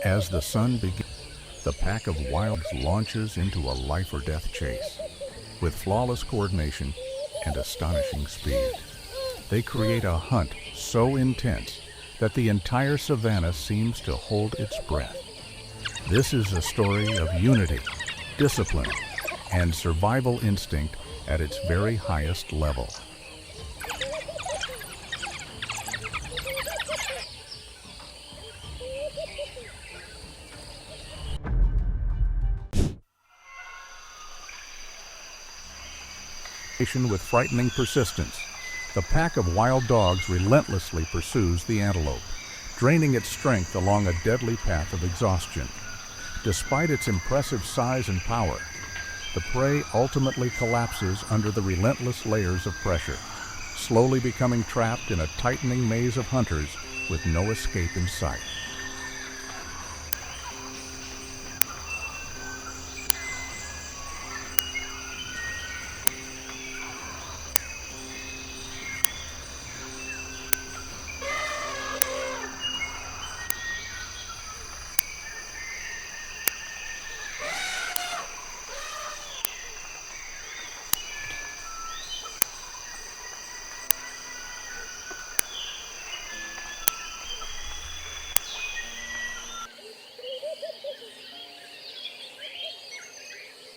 As the sun begins, the pack of wilds launches into a life-or-death chase. With flawless coordination and astonishing speed, they create a hunt so intense that the entire savanna seems to hold its breath. This is a story of unity, discipline, and survival instinct at its very highest level. With frightening persistence, the pack of wild dogs relentlessly pursues the antelope, draining its strength along a deadly path of exhaustion. Despite its impressive size and power, the prey ultimately collapses under the relentless layers of pressure, slowly becoming trapped in a tightening maze of hunters with no escape in sight.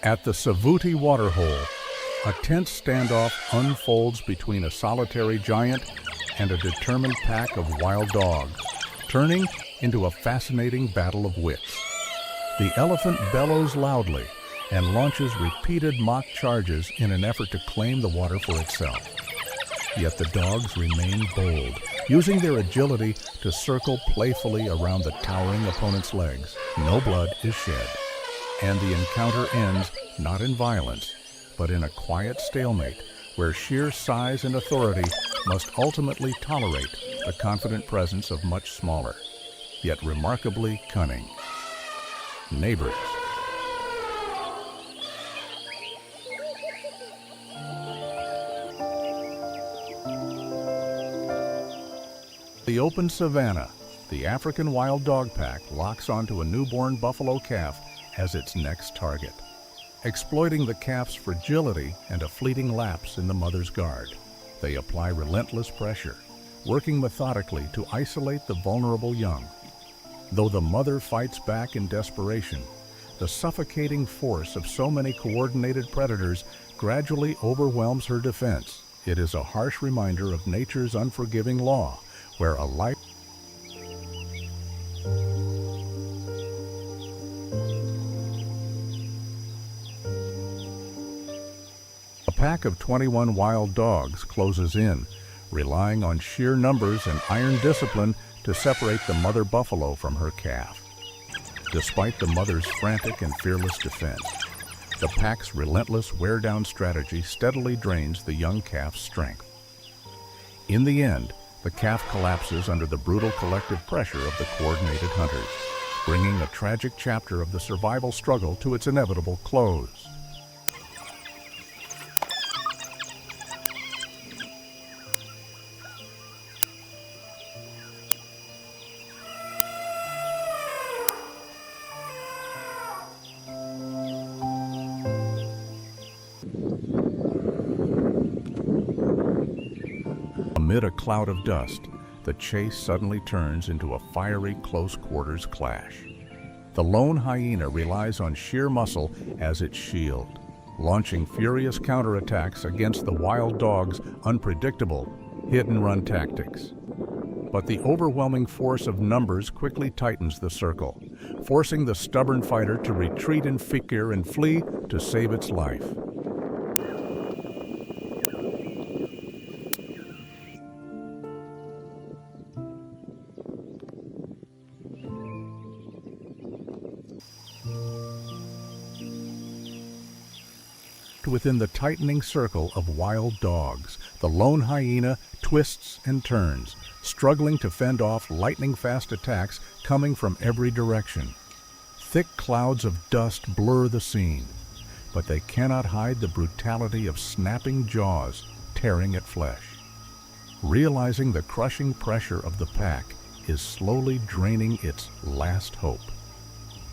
At the Savuti waterhole, a tense standoff unfolds between a solitary giant and a determined pack of wild dogs, turning into a fascinating battle of wits. The elephant bellows loudly and launches repeated mock charges in an effort to claim the water for itself. Yet the dogs remain bold, using their agility to circle playfully around the towering opponent's legs. No blood is shed, and the encounter ends not in violence, but in a quiet stalemate where sheer size and authority must ultimately tolerate the confident presence of much smaller, yet remarkably cunning neighbors. The open savanna, the African wild dog pack locks onto a newborn buffalo calf as its next target, exploiting the calf's fragility and a fleeting lapse in the mother's guard. They apply relentless pressure, working methodically to isolate the vulnerable young. Though the mother fights back in desperation, the suffocating force of so many coordinated predators gradually overwhelms her defense. It is a harsh reminder of nature's unforgiving law, where a life A pack of 21 wild dogs closes in, relying on sheer numbers and iron discipline to separate the mother buffalo from her calf. Despite the mother's frantic and fearless defense, the pack's relentless wear-down strategy steadily drains the young calf's strength. In the end, the calf collapses under the brutal collective pressure of the coordinated hunters, bringing a tragic chapter of the survival struggle to its inevitable close. Amid a cloud of dust, the chase suddenly turns into a fiery close-quarters clash. The lone hyena relies on sheer muscle as its shield, launching furious counterattacks against the wild dog's unpredictable hit-and-run tactics. But the overwhelming force of numbers quickly tightens the circle, forcing the stubborn fighter to retreat in fear and flee to save its life. Within the tightening circle of wild dogs, the lone hyena twists and turns, struggling to fend off lightning-fast attacks coming from every direction. Thick clouds of dust blur the scene, but they cannot hide the brutality of snapping jaws tearing at flesh. Realizing the crushing pressure of the pack is slowly draining its last hope,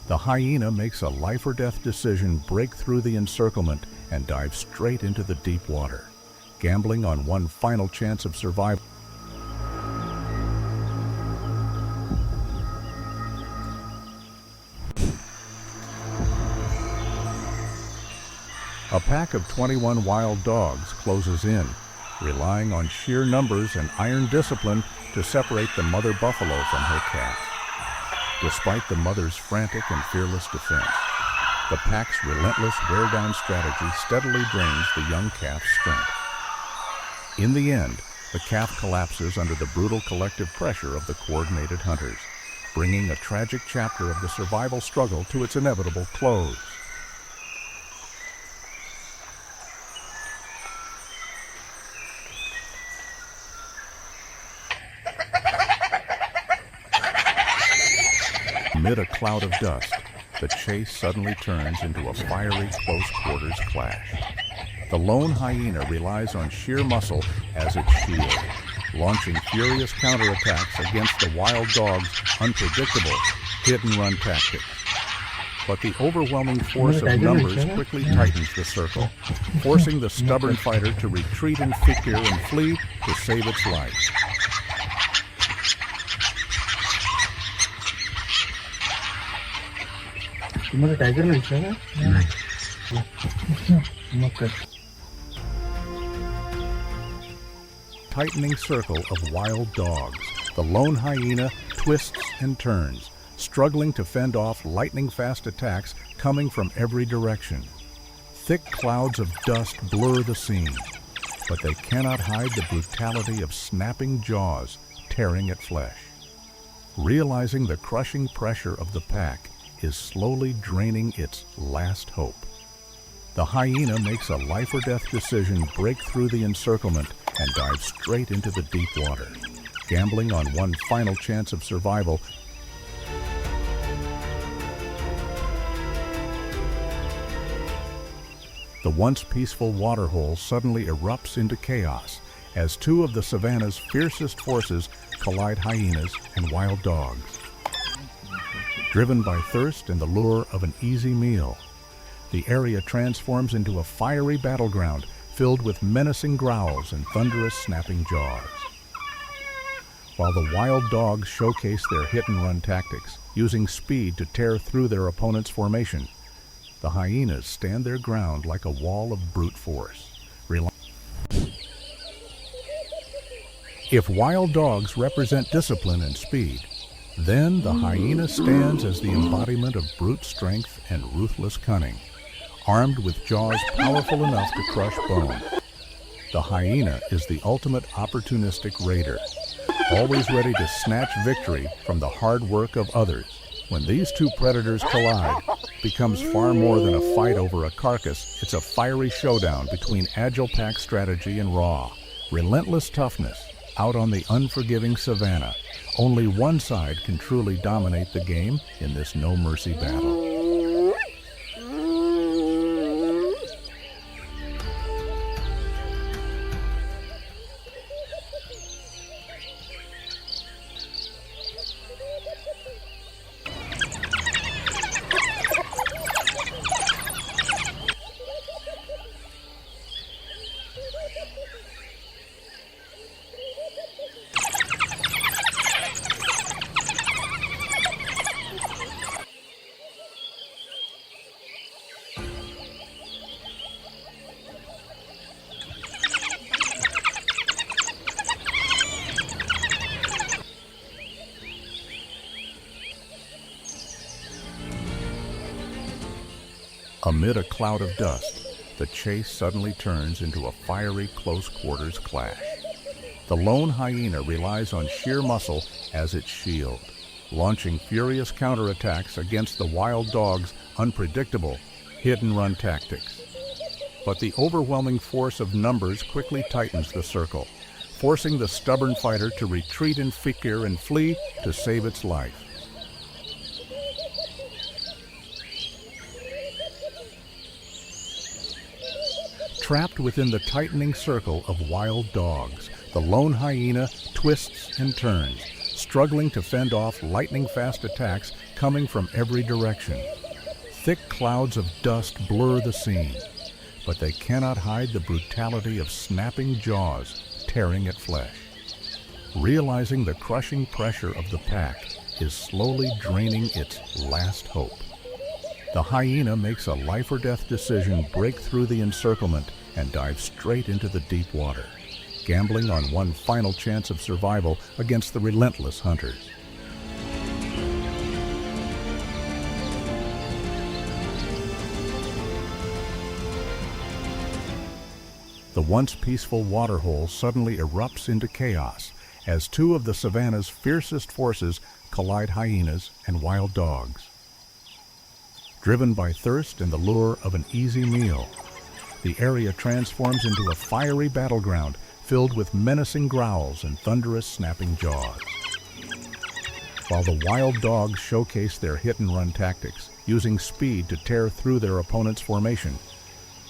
The hyena makes a life-or-death decision, break through the encirclement, and dive straight into the deep water, gambling on one final chance of survival. A pack of 21 wild dogs closes in, relying on sheer numbers and iron discipline to separate the mother buffalo from her calf. Despite the mother's frantic and fearless defense, the pack's relentless wear-down strategy steadily drains the young calf's strength. In the end, the calf collapses under the brutal collective pressure of the coordinated hunters, bringing a tragic chapter of the survival struggle to its inevitable close. Amid a cloud of dust, the chase suddenly turns into a fiery close-quarters clash. The lone hyena relies on sheer muscle as its shield, launching furious counterattacks against the wild dog's unpredictable hit-and-run tactics. But the overwhelming force of numbers quickly tightens the circle, forcing the stubborn fighter to retreat in fear and flee to save its life. तुम्हारा tiger नहीं है ना? Tightening circle of wild dogs, the lone hyena twists and turns, struggling to fend off lightning-fast attacks coming from every direction. Thick clouds of dust blur the scene, but they cannot hide the brutality of snapping jaws tearing at flesh. Realizing the crushing pressure of the pack is slowly draining its last hope. The hyena makes a life-or-death decision, break through the encirclement, and dive straight into the deep water, gambling on one final chance of survival. The once peaceful waterhole suddenly erupts into chaos as two of the savanna's fiercest forces collide: hyenas and wild dogs. Driven by thirst and the lure of an easy meal, the area transforms into a fiery battleground filled with menacing growls and thunderous snapping jaws. While the wild dogs showcase their hit-and-run tactics, using speed to tear through their opponent's formation, the hyenas stand their ground like a wall of brute force. If wild dogs represent discipline and speed, then the hyena stands as the embodiment of brute strength and ruthless cunning, armed with jaws powerful enough to crush bone. The hyena is the ultimate opportunistic raider, always ready to snatch victory from the hard work of others. When these two predators collide, it becomes far more than a fight over a carcass. It's a fiery showdown between agile pack strategy and raw, relentless toughness. Out on the unforgiving savanna, only one side can truly dominate the game in this no-mercy battle. Amid a cloud of dust, the chase suddenly turns into a fiery close-quarters clash. The lone hyena relies on sheer muscle as its shield, launching furious counterattacks against the wild dog's unpredictable hit-and-run tactics. But the overwhelming force of numbers quickly tightens the circle, forcing the stubborn fighter to retreat in fear and flee to save its life. Trapped within the tightening circle of wild dogs, the lone hyena twists and turns, struggling to fend off lightning-fast attacks coming from every direction. Thick clouds of dust blur the scene, but they cannot hide the brutality of snapping jaws tearing at flesh. Realizing the crushing pressure of the pack is slowly draining its last hope. The hyena makes a life-or-death decision, break through the encirclement, and dive straight into the deep water, gambling on one final chance of survival against the relentless hunters. The once peaceful waterhole suddenly erupts into chaos as two of the savanna's fiercest forces collide hyenas and wild dogs. Driven by thirst and the lure of an easy meal, the area transforms into a fiery battleground filled with menacing growls and thunderous snapping jaws. While the wild dogs showcase their hit-and-run tactics, using speed to tear through their opponent's formation,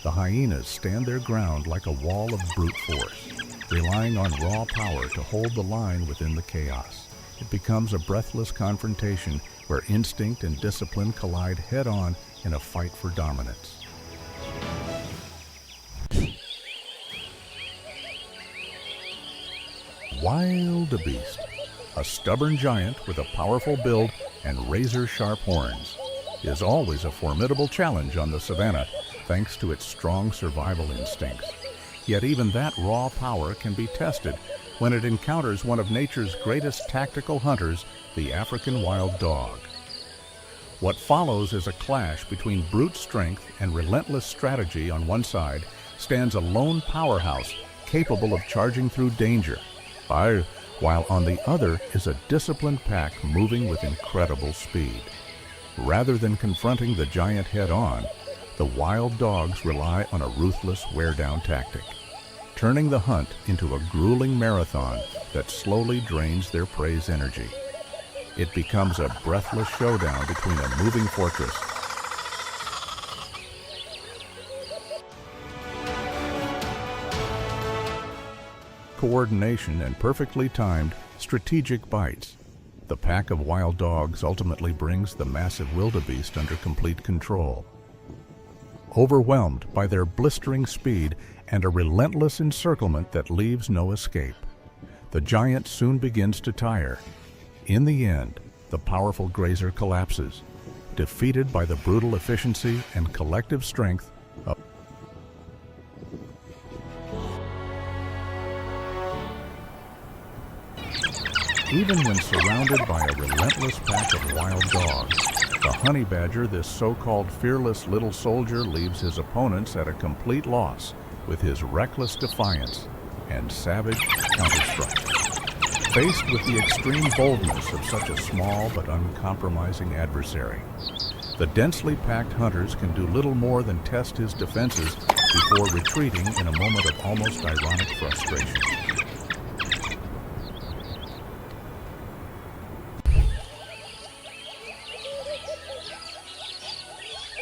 the hyenas stand their ground like a wall of brute force, relying on raw power to hold the line within the chaos. It becomes a breathless confrontation where instinct and discipline collide head-on in a fight for dominance. Wildebeest, a stubborn giant with a powerful build and razor-sharp horns, is always a formidable challenge on the savanna thanks to its strong survival instincts. Yet even that raw power can be tested when it encounters one of nature's greatest tactical hunters, the African wild dog. What follows is a clash between brute strength and relentless strategy. On one side stands a lone powerhouse capable of charging through danger, while on the other is a disciplined pack moving with incredible speed. Rather than confronting the giant head-on, the wild dogs rely on a ruthless wear-down tactic, turning the hunt into a grueling marathon that slowly drains their prey's energy. It becomes a breathless showdown between a moving fortress coordination and perfectly timed, strategic bites. The pack of wild dogs ultimately brings the massive wildebeest under complete control. Overwhelmed by their blistering speed and a relentless encirclement that leaves no escape, the giant soon begins to tire. In the end, the powerful grazer collapses, defeated by the brutal efficiency and collective strength of Even when surrounded by a relentless pack of wild dogs, the honey badger, this so-called fearless little soldier, leaves his opponents at a complete loss with his reckless defiance and savage counterstrike. Faced with the extreme boldness of such a small but uncompromising adversary, the densely packed hunters can do little more than test his defenses before retreating in a moment of almost ironic frustration.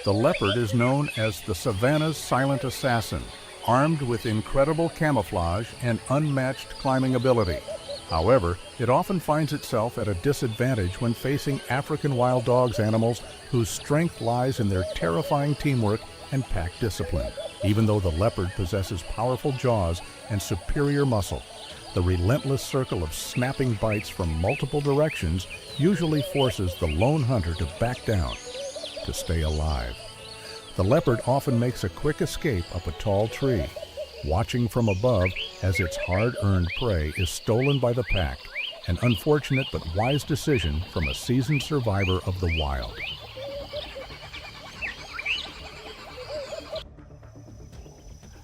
The leopard is known as the savanna's silent assassin, armed with incredible camouflage and unmatched climbing ability. However, it often finds itself at a disadvantage when facing African wild dogs, animals whose strength lies in their terrifying teamwork and pack discipline. Even though the leopard possesses powerful jaws and superior muscle, the relentless circle of snapping bites from multiple directions usually forces the lone hunter to back down to stay alive. The leopard often makes a quick escape up a tall tree, watching from above as its hard-earned prey is stolen by the pack, an unfortunate but wise decision from a seasoned survivor of the wild.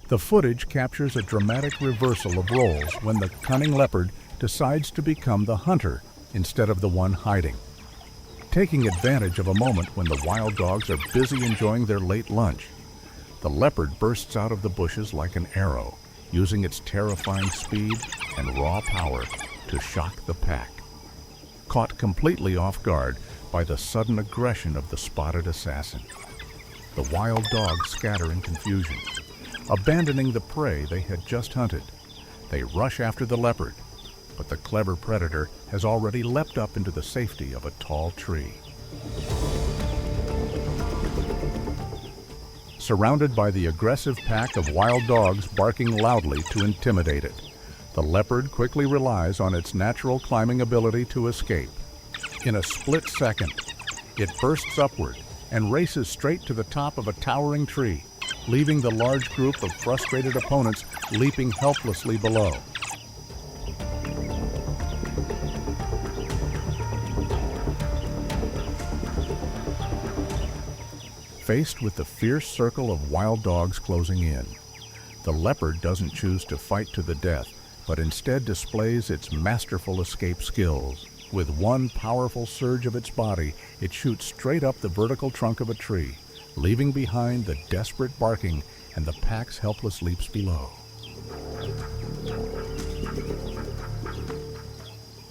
The footage captures a dramatic reversal of roles when the cunning leopard decides to become the hunter instead of the one hiding. Taking advantage of a moment when the wild dogs are busy enjoying their late lunch, the leopard bursts out of the bushes like an arrow, using its terrifying speed and raw power to shock the pack. Caught completely off guard by the sudden aggression of the spotted assassin, the wild dogs scatter in confusion. Abandoning the prey they had just hunted, they rush after the leopard, but the clever predator has already leapt up into the safety of a tall tree. Surrounded by the aggressive pack of wild dogs barking loudly to intimidate it, the leopard quickly relies on its natural climbing ability to escape. In a split second, it bursts upward and races straight to the top of a towering tree, leaving the large group of frustrated opponents leaping helplessly below. Faced with the fierce circle of wild dogs closing in, the leopard doesn't choose to fight to the death, but instead displays its masterful escape skills. With one powerful surge of its body, it shoots straight up the vertical trunk of a tree, leaving behind the desperate barking and the pack's helpless leaps below.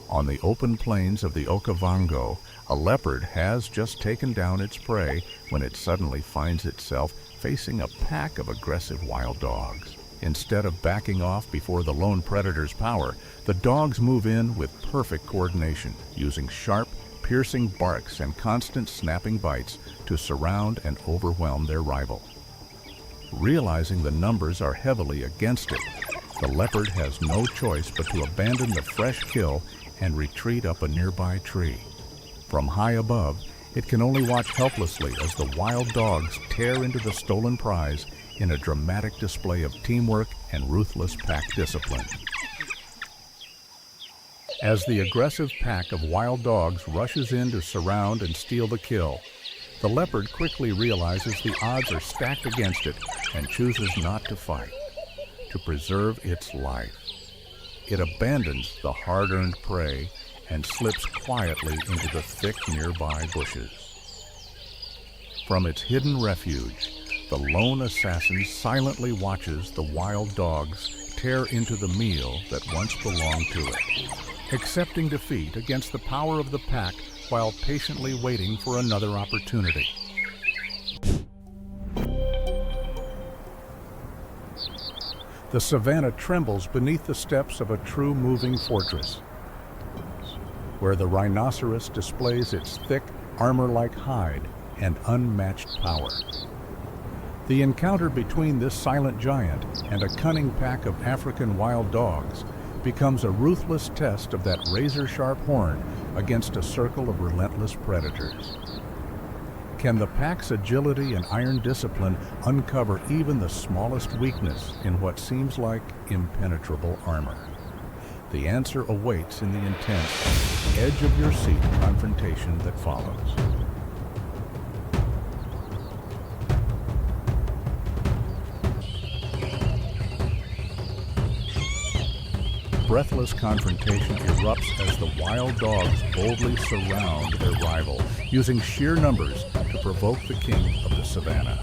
On the open plains of the Okavango, a leopard has just taken down its prey when it suddenly finds itself facing a pack of aggressive wild dogs. Instead of backing off before the lone predator's power, the dogs move in with perfect coordination, using sharp, piercing barks and constant snapping bites to surround and overwhelm their rival. Realizing the numbers are heavily against it, the leopard has no choice but to abandon the fresh kill and retreat up a nearby tree. From high above, it can only watch helplessly as the wild dogs tear into the stolen prize in a dramatic display of teamwork and ruthless pack discipline. As the aggressive pack of wild dogs rushes in to surround and steal the kill, the leopard quickly realizes the odds are stacked against it and chooses not to fight, to preserve its life. It abandons the hard-earned prey and slips quietly into the thick nearby bushes. From its hidden refuge, the lone assassin silently watches the wild dogs tear into the meal that once belonged to it, accepting defeat against the power of the pack while patiently waiting for another opportunity. The savanna trembles beneath the steps of a true moving fortress, where the rhinoceros displays its thick, armor-like hide and unmatched power. The encounter between this silent giant and a cunning pack of African wild dogs becomes a ruthless test of that razor-sharp horn against a circle of relentless predators. Can the pack's agility and iron discipline uncover even the smallest weakness in what seems like impenetrable armor? The answer awaits in the intense, edge-of-your-seat confrontation that follows. Breathless confrontation erupts as the wild dogs boldly surround their rival, using sheer numbers to provoke the king of the savanna.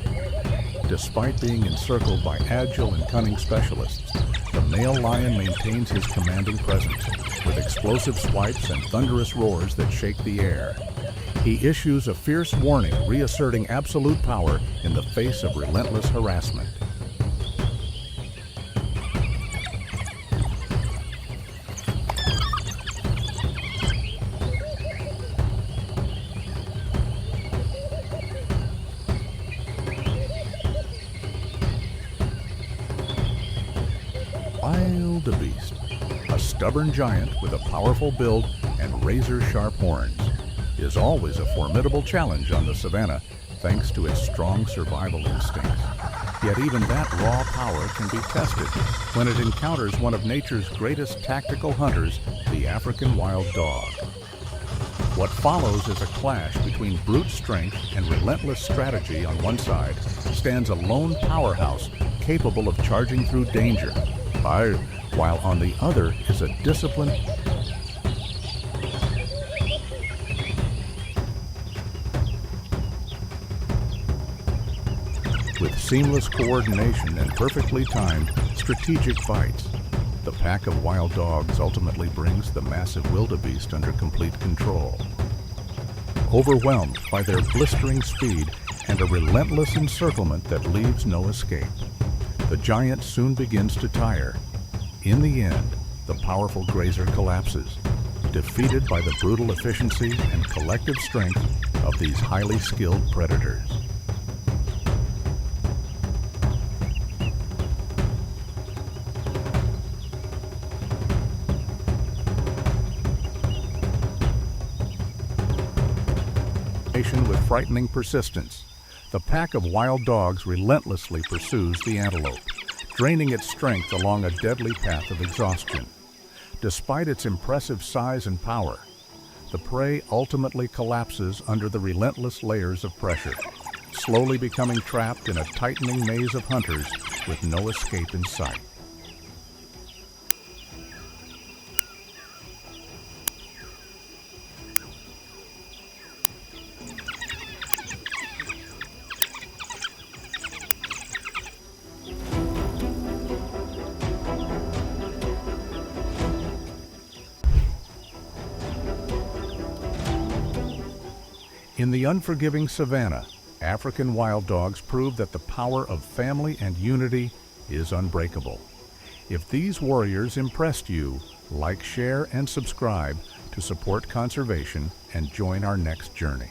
Despite being encircled by agile and cunning specialists, the male lion maintains his commanding presence, with explosive swipes and thunderous roars that shake the air. He issues a fierce warning, reasserting absolute power in the face of relentless harassment. Wildebeest, a stubborn giant with a powerful build and razor-sharp horns, is always a formidable challenge on the savanna thanks to its strong survival instincts. Yet even that raw power can be tested when it encounters one of nature's greatest tactical hunters, the African wild dog. What follows is a clash between brute strength and relentless strategy. On one side stands a lone powerhouse capable of charging through danger, while on the other is a disciplined with seamless coordination and perfectly timed strategic bites. The pack of wild dogs ultimately brings the massive wildebeest under complete control. Overwhelmed by their blistering speed and a relentless encirclement that leaves no escape, the giant soon begins to tire. In the end, the powerful grazer collapses, defeated by the brutal efficiency and collective strength of these highly skilled predators. With frightening persistence, the pack of wild dogs relentlessly pursues the antelope, draining its strength along a deadly path of exhaustion. Despite its impressive size and power, the prey ultimately collapses under the relentless layers of pressure, slowly becoming trapped in a tightening maze of hunters with no escape in sight. In the unforgiving savanna, African wild dogs prove that the power of family and unity is unbreakable. If these warriors impressed you, like, share, and subscribe to support conservation and join our next journey.